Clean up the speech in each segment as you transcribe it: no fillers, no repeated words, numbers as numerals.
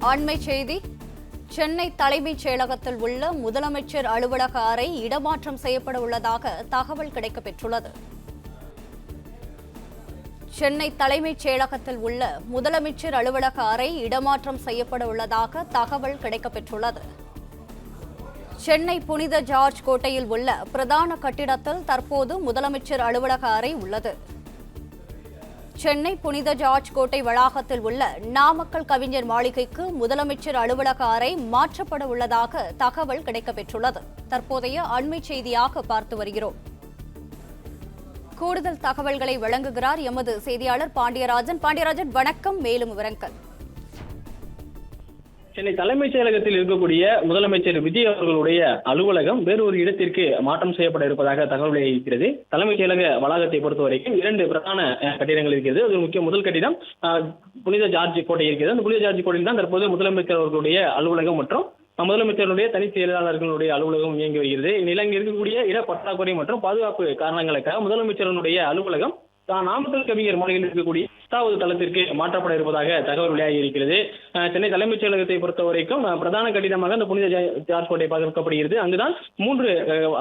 அண்மை செய்தி. சென்னை தலைமைச் செயலகத்தில் உள்ள முதலமைச்சர் அலுவலக அறை இடமாற்றம் செய்யப்பட உள்ளதாக தகவல் கிடைக்கப்பெற்றுள்ளது. சென்னை தலைமைச் செயலகத்தில் உள்ள முதலமைச்சர் அலுவலக அறை இடமாற்றம் செய்யப்பட உள்ளதாக தகவல் கிடைக்கப்பெற்றுள்ளது. சென்னை புனித ஜார்ஜ் கோட்டையில் உள்ள பிரதான கட்டிடத்தில் தற்போது முதலமைச்சர் அலுவலக அறை உள்ளது. சென்னை புனித ஜார்ஜ் கோட்டை வளாகத்தில் உள்ள நாமக்கல் கவிஞர் மாளிகைக்கு முதலமைச்சர் அலுவலக அறை மாற்றப்பட உள்ளதாக தகவல் கிடைக்கப்பெற்றுள்ளது. தற்போதைய அண்மை செய்தியாக பார்த்து வருகிறோம். கூடுதல் தகவல்களை வழங்குகிறார் எமது செய்தியாளர் பாண்டியராஜன். பாண்டியராஜன், வணக்கம். மேலும் விவரங்கள். சென்னை தலைமைச் செயலகத்தில் இருக்கக்கூடிய முதலமைச்சர் விஜய் அவர்களுடைய அலுவலகம் வேறொரு இடத்திற்கு மாற்றம் செய்யப்பட இருப்பதாக தகவல் வெளியாகிறது. தலைமைச் செயலக வளாகத்தை பொறுத்தவரைக்கும் 2 பிரதான கட்டிடங்கள் இருக்கிறது. அது முக்கிய முதல் கட்டிடம் புனித ஜார்ஜ் கோட்டை இருக்கிறது. அந்த புனித ஜார்ஜ் கோட்டையில் தான் தற்போது முதலமைச்சர் அவர்களுடைய அலுவலகம் மற்றும் முதலமைச்சருடைய தனி செயலாளர்களுடைய அலுவலகம் இயங்கி வருகிறது. இந்நிலையில் இருக்கக்கூடிய இட பற்றாக்குறை மற்றும் பாதுகாப்பு காரணங்களுக்காக முதலமைச்சருடைய அலுவலகம் நாமக்கல் கவிஞர் மாளிகையில் இருக்கக்கூடிய 10வது தளத்திற்கு மாற்றப்பட இருப்பதாக தகவல் வெளியாகி இருக்கிறது. சென்னை தலைமைச் செயலகத்தை பொறுத்த வரைக்கும் பிரதான கட்டிடமாக அந்த புனித ஜார்ஜ் கோட்டை பார்க்கப்படுகிறது. அங்குதான் 3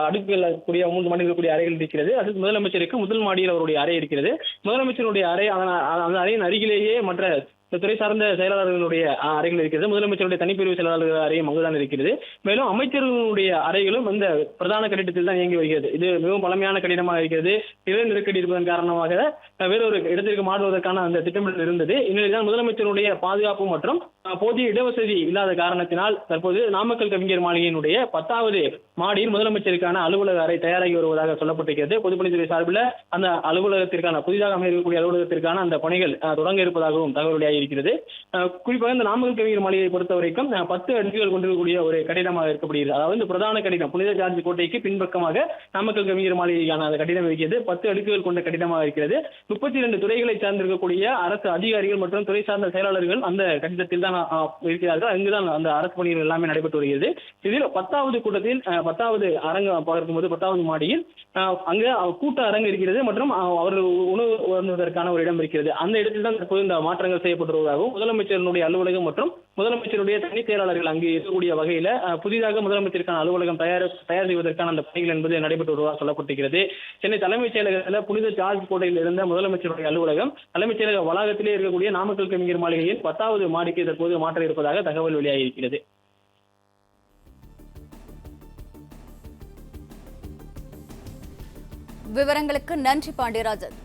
அடுக்குகள் கூடிய 3 மாடி இருக்கக்கூடிய அறைகள் இருக்கிறது. அது முதலமைச்சருக்கு முதல் மாடியில் அவருடைய அறை இருக்கிறது. முதலமைச்சருடைய அறை அந்த அறையின் அருகிலேயே மற்ற துறை சார்ந்த செயலாளர்களுடைய அறைகள் இருக்கிறது. முதலமைச்சருடைய தனிப்பிரிவு செயலாளர்கள் அறையும் அங்குதான் இருக்கிறது. மேலும் அமைச்சர்களுடைய அறைகளும் இந்த பிரதான கட்டிடத்தில் தான் இயங்கி வருகிறது. இது மிகவும் பழமையான கட்டிடமாக இருக்கிறது. நில நெருக்கடி இருப்பதன் காரணமாக வேறொரு இடத்திற்கு மாறுவதற்கான அந்த திட்டமிடல் இருந்தது. இந்நிலையில் முதலமைச்சருடைய பாதுகாப்பு மற்றும் போதிய இடவசதி இல்லாத காரணத்தினால் தற்போது நாமக்கல் கவிஞர் மாளிகையினுடைய 10வது மாடியில் முதலமைச்சருக்கான அலுவலக அறை தயாராகி வருவதாக சொல்லப்பட்டிருக்கிறது. பொதுப்பணித்துறை சார்பில் அந்த அலுவலகத்திற்கான புதிதாக அமைக்கக்கூடிய அலுவலகத்திற்கான அந்த பணிகள் தொடங்க இருப்பதாகவும் தகவல் வெளியாகி இருக்கிறது. குறிப்பாக இந்த நாமக்கல் கவிஞர் மாளிகையை பொறுத்த வரைக்கும் 10 அடுக்குகள் கொண்டிருக்கக்கூடிய ஒரு கட்டிடமாக இருக்கப்படுகிறது. அதாவது இந்த பிரதான கட்டிடம் புனித ஜார்ஜ் கோட்டைக்கு பின்பக்கமாக நாமக்கல் கவிஞர் மாளிகைக்கான அந்த கட்டிடம் இருக்கிறது. 10 அடுக்குகள் கொண்ட கட்டிடமாக இருக்கிறது. 32 துறைகளை சார்ந்திருக்கக்கூடிய அரசு அதிகாரிகள் மற்றும் துறை சார்ந்த செயலாளர்கள் அந்த கட்டிடத்தில் தான் இருக்கிறார்கள். அங்குதான் அந்த அரசு பணிகள் எல்லாமே நடைபெற்று வருகிறது. இதில் 10வது கூட்டத்தில் 10வது அரங்கு பார்க்கும்போது 10வது மாடியில் அங்கு கூட்ட அரங்கு இருக்கிறது மற்றும் அவர்கள் உணவு வருவதற்கான ஒரு இடம் இருக்கிறது. அந்த இடத்தில் தான் தற்போது இந்த மாற்றங்கள் செய்யப்பட்டுள்ளதாகவும் முதலமைச்சருடைய அலுவலகம் மற்றும் முதலமைச்சருடைய தனி செயலாளர்கள் அங்கு இருக்கக்கூடிய வகையில் புதிதாக முதலமைச்சருக்கான அலுவலகம் தயார் செய்வதற்கான அந்த பணிகள் என்பது நடைபெற்று வருவதாக சொல்லப்பட்டிருக்கிறது. சென்னை தலைமைச் செயலகத்தில் புனித ஜார்ஜ் கோட்டையில் இருந்த முதலமைச்சருடைய அலுவலகம் தலைமைச் செயலக வளாகத்திலே இருக்கக்கூடிய நாமக்கல் கவிஞர் மாளிகையில் 10வது மாடிக்கு தற்போது மாற்ற இருப்பதாக தகவல் வெளியாகி இருக்கிறது. விவரங்களுக்கு நன்றி பாண்டியராஜன்.